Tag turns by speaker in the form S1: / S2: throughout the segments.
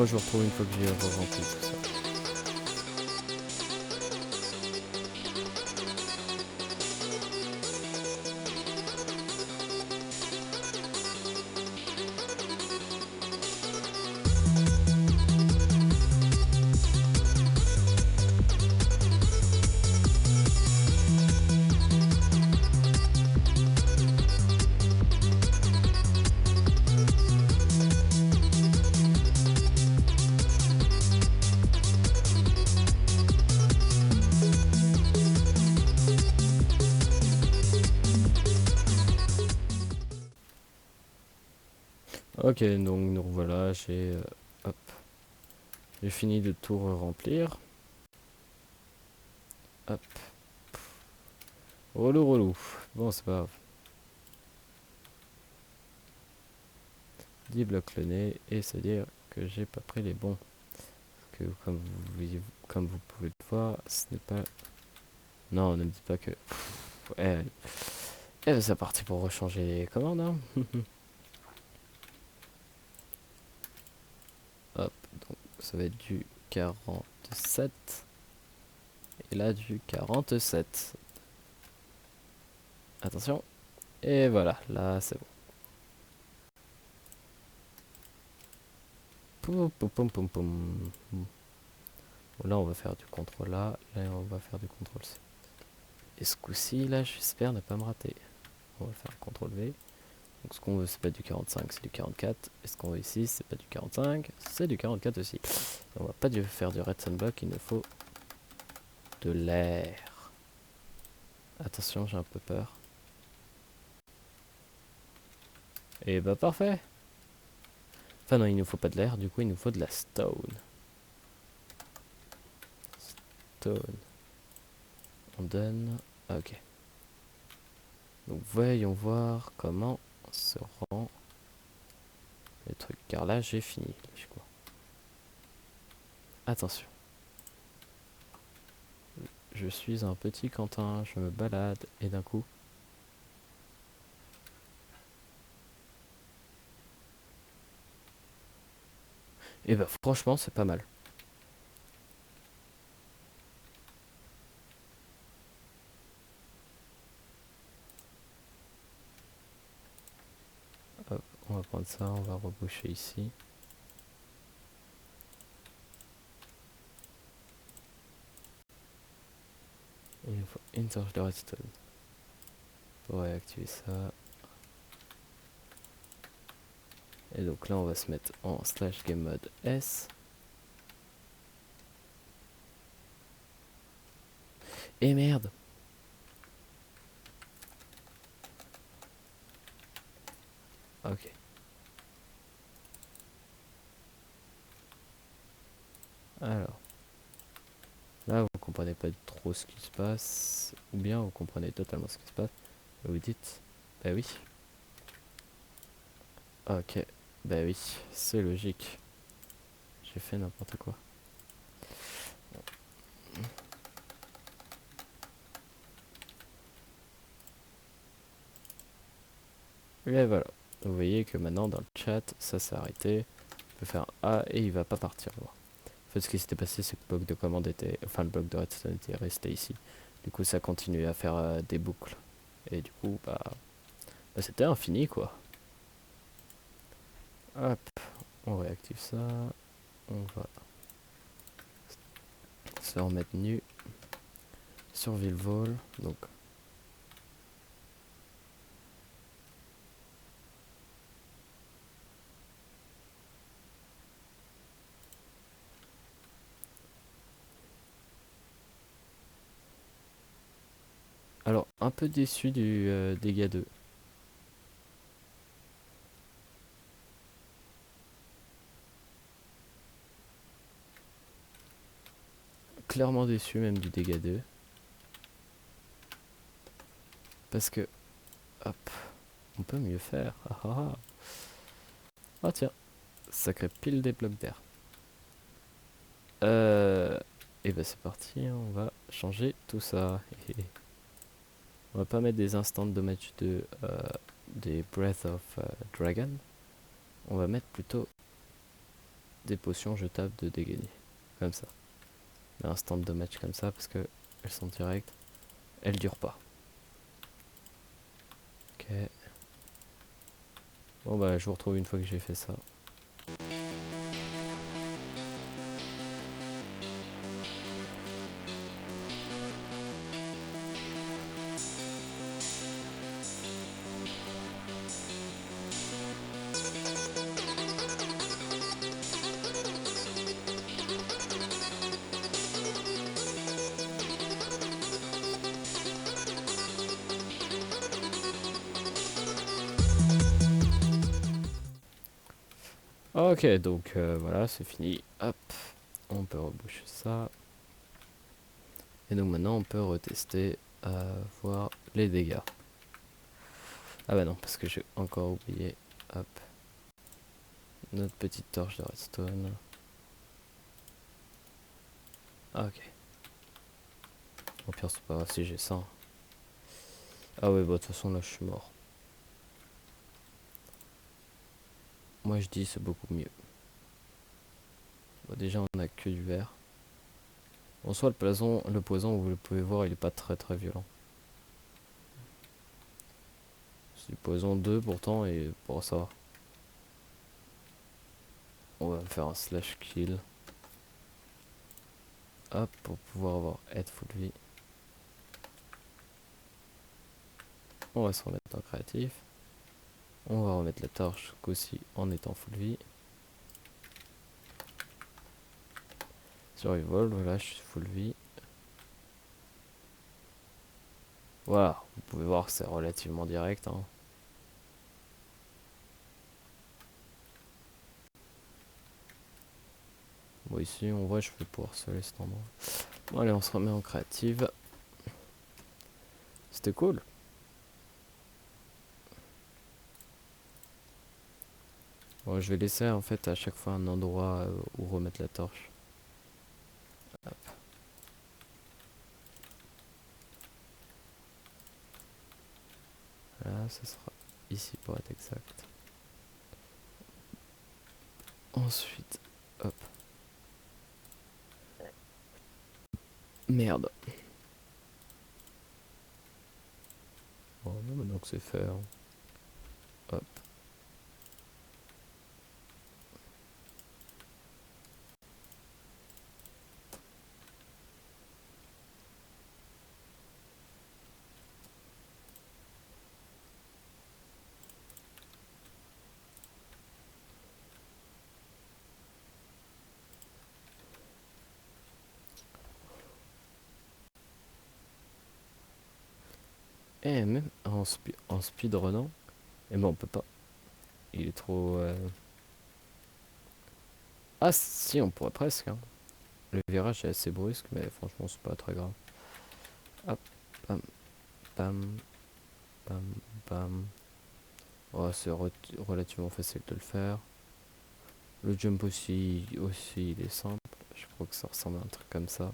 S1: Moi je vous retrouve une fois que j'ai rempli tout ça. Ok, donc nous revoilà, hop, j'ai fini de tout remplir. Hop. Relou. Bon, c'est pas grave. 10 blocs le nez, et c'est-à-dire que j'ai pas pris les bons. Parce que comme vous pouvez le voir, ce n'est pas... Non, ne me dites pas que... c'est parti pour rechanger les commandes, hein. Hop, donc ça va être du 47. Et là, du 47. Attention. Et voilà, là, c'est bon. Poum, poum, poum, poum, poum. Là, on va faire du contrôle A. Là, on va faire du contrôle C. Et ce coup-ci, là, j'espère ne pas me rater. On va faire un contrôle V. Donc, ce qu'on veut, c'est pas du 45, c'est du 44. Et ce qu'on veut ici, c'est pas du 45, c'est du 44 aussi. On va pas faire du redstone block, il nous faut de l'air. Attention, j'ai un peu peur. Et bah, parfait. Enfin, non, il nous faut pas de l'air, du coup, il nous faut de la stone. Stone. On donne... Ok. Donc voyons voir comment se rend le truc. Car là j'ai fini. Attention. Je suis un petit Quentin, je me balade et d'un coup... Et bah franchement c'est pas mal. Hop, on va prendre ça, on va reboucher ici. Il nous faut une torche de redstone pour réactiver ça. Et donc là on va se mettre en slash game mode S. Et merde. Ok. Alors. Là vous comprenez pas trop ce qui se passe. Ou bien vous comprenez totalement ce qui se passe. Vous dites, bah oui. Ok, bah oui, c'est logique. J'ai fait n'importe quoi. Et voilà. Vous voyez que maintenant dans le chat, ça s'est arrêté. Je peux faire A et il va pas partir. En fait, ce qui s'était passé, c'est que le bloc de commande était... Enfin, le bloc de redstone était resté ici. Du coup, ça continuait à faire des boucles. Et du coup, bah c'était infini, quoi. Hop, on réactive ça. On va se remettre nu. Surville vol. Donc, alors, un peu déçu du dégât 2. Clairement déçu même du dégât 2. Parce que, hop, on peut mieux faire. Ah ah ah. Ah tiens, ça crée pile des blocs d'air. Et bah c'est parti, on va changer tout ça. On va pas mettre des instants de damage des Breath of Dragon. On va mettre plutôt des potions jetables de dégâts. Comme ça. Mais instant de damage comme ça parce que elles sont directes. Elles durent pas. Ok. Bon bah je vous retrouve une fois que j'ai fait ça. Ok, donc voilà, c'est fini. Hop, on peut reboucher ça. Et donc maintenant, on peut retester, voir les dégâts. Ah bah non, parce que j'ai encore oublié. Hop, notre petite torche de redstone. Ah, ok. Au pire, c'est pas grave si j'ai ça. Ah ouais, bah de toute façon, là, je suis mort. Moi, je dis c'est beaucoup mieux. Bon, déjà, on a que du verre. En soi, le poison, vous le pouvez voir, il est pas très très violent. C'est du poison 2 pourtant, et pour ça, on va faire un slash kill. Hop, pour pouvoir avoir head full vie. On va se remettre en créatif. On va remettre la torche aussi en étant full vie. Survival, voilà, je suis full vie. Voilà, vous pouvez voir que c'est relativement direct. Hein. Bon, ici, on voit, je vais pouvoir seller cet endroit. Bon, allez, on se remet en créative. C'était cool. Bon, je vais laisser en fait à chaque fois un endroit où remettre la torche. Hop. Là, ça sera ici pour être exact. Ensuite, hop. Merde. Bon, maintenant que c'est fait. Hein. Hop. Et même en speedrunning, et ben on peut pas. Il est trop. Ah si, on pourrait presque. Hein. Le virage est assez brusque, mais franchement c'est pas très grave. Hop, pam, pam, pam, pam. Oh, c'est relativement facile de le faire. Le jump aussi, il est simple. Je crois que ça ressemble à un truc comme ça.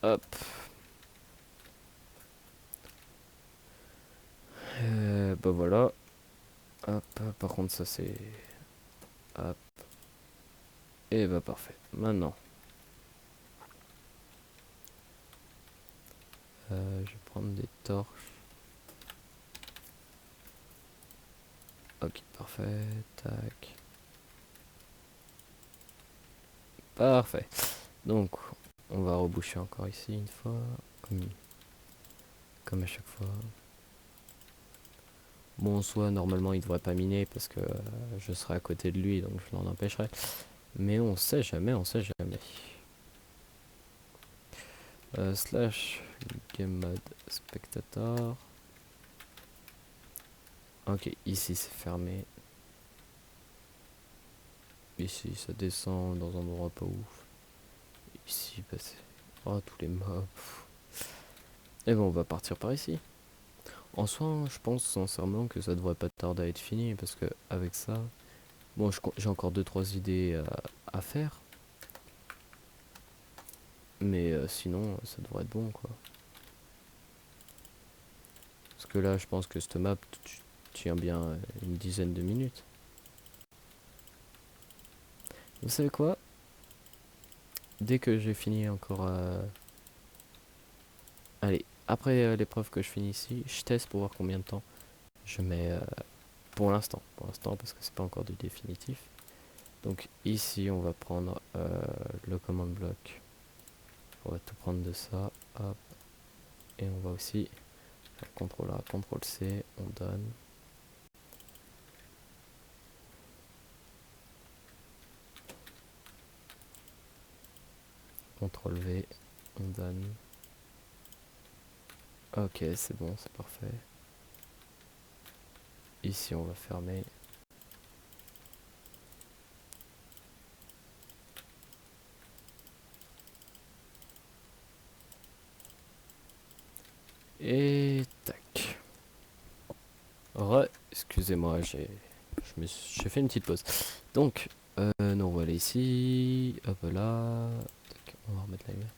S1: Hop. Bah voilà. Hop, par contre ça c'est... Hop. Et bah parfait. Maintenant. Je vais prendre des torches. Ok, parfait. Tac. Parfait. Donc, on va reboucher encore ici une fois. Comme à chaque fois. Bon, en soi, normalement, il devrait pas miner parce que je serai à côté de lui, donc je l'en empêcherai. Mais on sait jamais, on sait jamais. Slash game mode spectator. Ok, ici c'est fermé. Ici ça descend dans un endroit pas ouf. Ici, bah c'est... Oh, tous les mobs. Et bon, on va partir par ici. En soi, je pense sincèrement que ça devrait pas tarder à être fini parce que avec ça, bon, j'ai encore 2-3 idées à faire. Mais sinon, ça devrait être bon quoi. Parce que là, je pense que cette map tient bien une dizaine de minutes. Vous savez quoi? Dès que j'ai fini encore... Allez, après l'épreuve que je finis ici, je teste pour voir combien de temps je mets pour l'instant. Pour l'instant, parce que c'est pas encore du définitif. Donc ici, on va prendre le command block. On va tout prendre de ça. Hop. Et on va aussi faire CTRL A, CTRL C. On donne. CTRL V. On donne. Ok, c'est bon, c'est parfait. Ici, on va fermer. Et tac. Excusez-moi, j'ai fait une petite pause. Donc, nous on va aller ici. Hop là. Tac, on va remettre la lumière.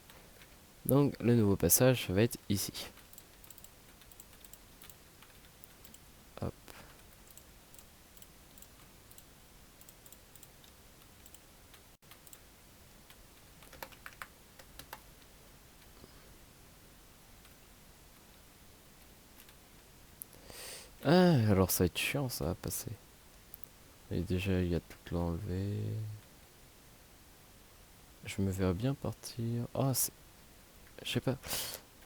S1: Donc, le nouveau passage va être ici. Hop. Ah, alors ça va être chiant, ça va passer. Et déjà, il y a tout l'enlever. Je me verrais bien partir. Ah, je sais pas.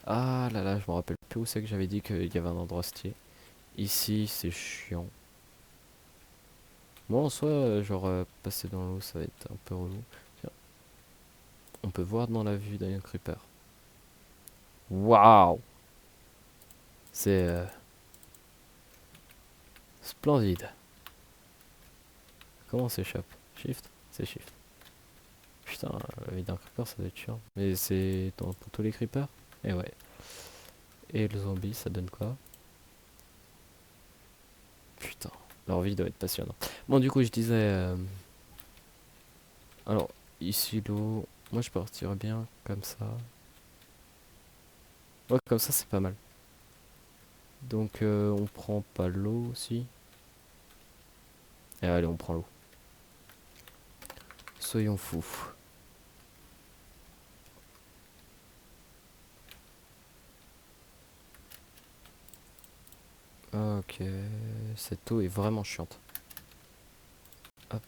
S1: Ah là là, je me rappelle plus où c'est que j'avais dit qu'il y avait un endroit stylé. Ici, c'est chiant. Moi, en soi, genre, passer dans l'eau, ça va être un peu relou. Tiens, on peut voir dans la vue d'un creeper. Waouh! C'est splendide. Comment on s'échappe? Shift? C'est Shift. Putain, la vie d'un creeper, ça doit être chiant. Mais c'est pour tous les creepers? Et ouais. Et le zombie, ça donne quoi? Putain, leur vie doit être passionnante. Bon, du coup, je disais... alors, ici, l'eau... Moi, je partirais bien comme ça. Ouais, comme ça, c'est pas mal. Donc, on prend pas l'eau aussi. Et allez, on prend l'eau. Soyons fous. Ok, cette eau est vraiment chiante. Hop.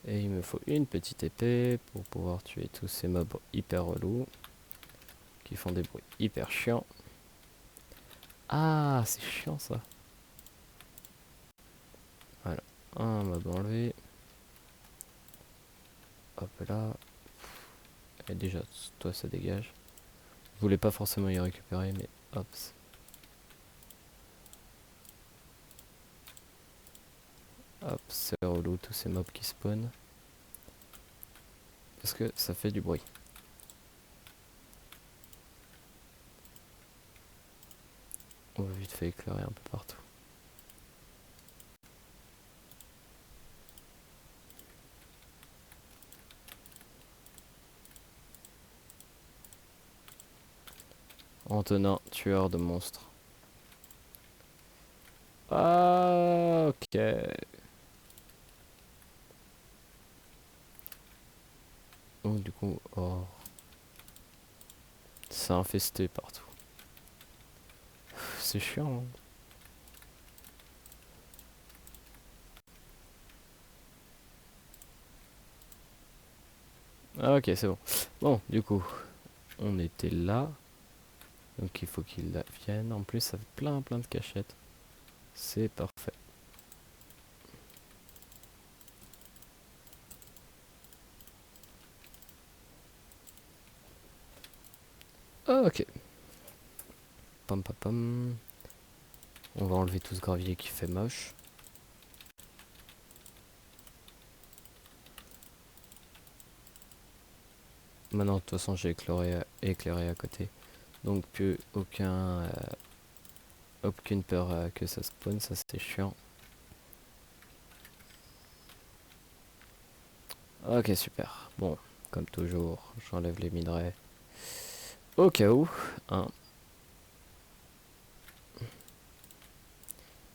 S1: Et il me faut une petite épée pour pouvoir tuer tous ces mobs hyper relous. Qui font des bruits hyper chiants. Ah, c'est chiant ça. Voilà, un mob enlevé. Hop là. Et déjà, toi ça dégage. Je voulais pas forcément y récupérer, mais hop. Hop, c'est relou tous ces mobs qui spawnent. Parce que ça fait du bruit. On va vite fait éclairer un peu partout. Antonin, tueur de monstres. Ah, ok. Donc du coup, oh, c'est infesté partout. C'est chiant, hein. Ah, ok, c'est bon. Bon, du coup, on était là. Donc il faut qu'il vienne. En plus, ça fait plein de cachettes. C'est parfait. Ok. Pam pam pam. On va enlever tout ce gravier qui fait moche. Maintenant, de toute façon, j'ai éclairé à côté. Donc plus aucune peur que ça spawn, ça c'est chiant. Ok, super. Bon, comme toujours, j'enlève les minerais. Au cas où, hein.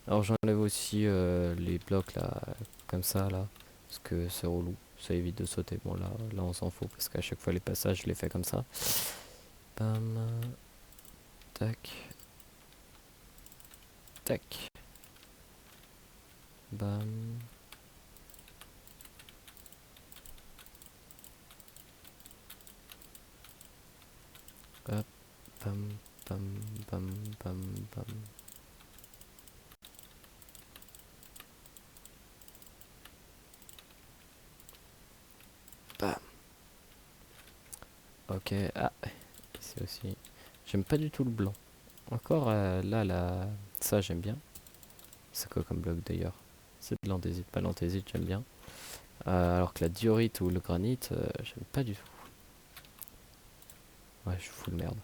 S1: Alors j'enlève aussi les blocs là, comme ça là. Parce que c'est relou, ça évite de sauter. Bon là on s'en fout parce qu'à chaque fois les passages je les fais comme ça. Bam, tac, tac, bam. Hop, bam, bam, bam, bam, bam. Bam. Ok, ah, ici aussi. J'aime pas du tout le blanc. Encore là, ça j'aime bien. C'est quoi comme bloc d'ailleurs? C'est de l'andésite, pas l'andésite, j'aime bien. Alors que la diorite ou le granit, j'aime pas du tout. Ouais, je fous le merde.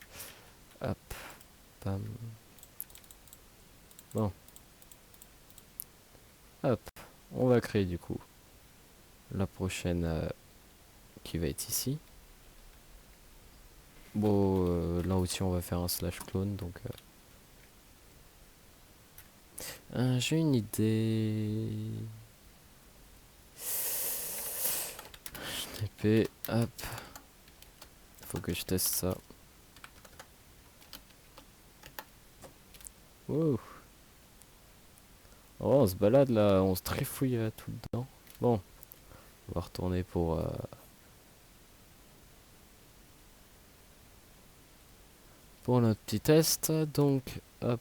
S1: Hop, bam. Bon, hop, on va créer du coup la prochaine qui va être ici. Bon, là aussi on va faire un slash clone, donc j'ai une idée. TP, hop, faut que je teste ça. Wow. Oh, on se balade là, on se trifouille tout dedans. Bon, on va retourner pour notre petit test. Donc, hop,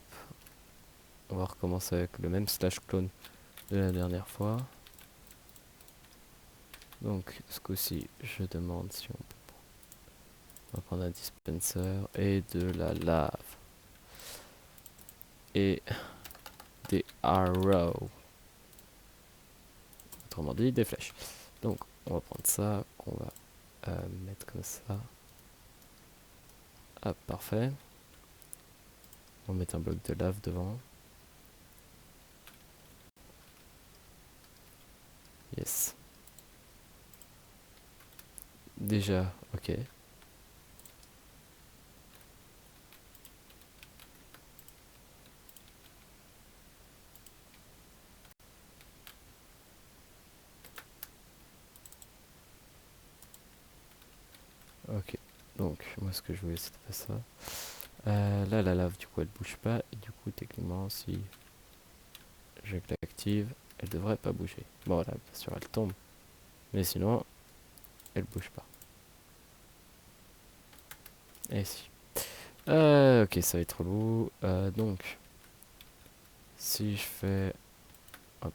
S1: on va recommencer avec le même slash clone de la dernière fois. Donc, ce coup-ci, je demande si on va prendre un dispenser et de la lave. Et des arrows. Autrement dit, des flèches. Donc, on va prendre ça, qu'on va mettre comme ça. Hop, parfait. On va mettre un bloc de lave devant. Yes. Déjà, ok. Ok. Donc, moi, ce que je voulais, c'était pas ça. Là, la lave, du coup, elle bouge pas. Et du coup, techniquement, si je l'active, elle devrait pas bouger. Bon, là, bien sûr, elle tombe. Mais sinon, elle bouge pas. Et si. Ok, ça va être relou. Donc, si je fais... Hop.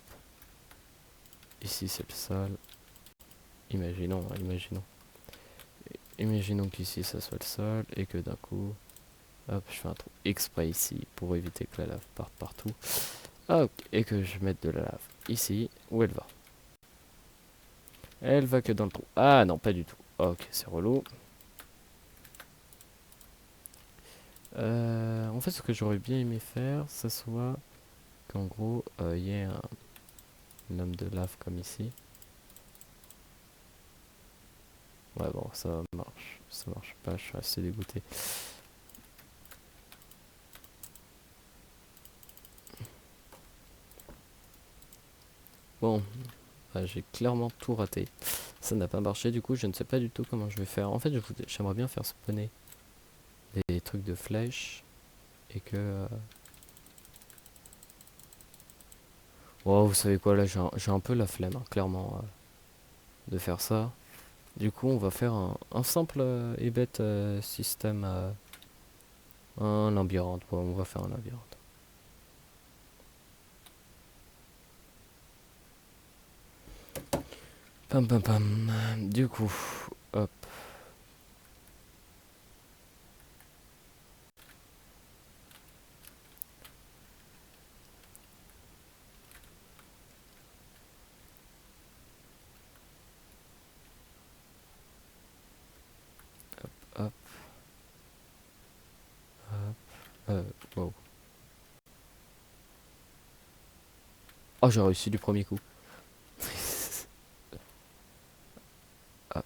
S1: Ici, c'est le sol. Imaginons, hein, imaginons. Imaginons qu'ici, ça soit le sol. Et que d'un coup... Hop, je fais un trou exprès ici pour éviter que la lave parte partout. Ok, et que je mette de la lave ici. Où elle va? Elle va que dans le trou. Ah non, pas du tout. Ok, c'est relou. En fait, ce que j'aurais bien aimé faire, ce soit qu'en gros, il y ait un homme de lave comme ici. Ouais, bon, ça marche. Ça marche pas, je suis assez dégoûté. Bon, bah, j'ai clairement tout raté. Ça n'a pas marché, du coup, je ne sais pas du tout comment je vais faire. En fait, j'aimerais bien faire spawner des trucs de flèches et que... Oh, vous savez quoi, là, j'ai un peu la flemme, hein, clairement, de faire ça. Du coup, on va faire un simple et bête système, un labyrinthe. Ouais, on va faire un labyrinthe. Pam pam pam. Du coup, hop, hop, hop. Wow. Oh, j'ai réussi du premier coup. Hop.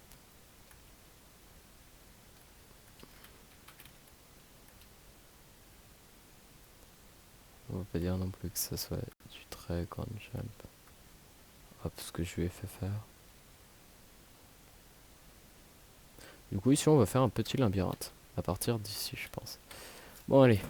S1: On va pas dire non plus que ça soit du très grand jump. Hop, ce que je lui ai fait faire. Du coup, ici, on va faire un petit labyrinthe. À partir d'ici, je pense. Bon, allez.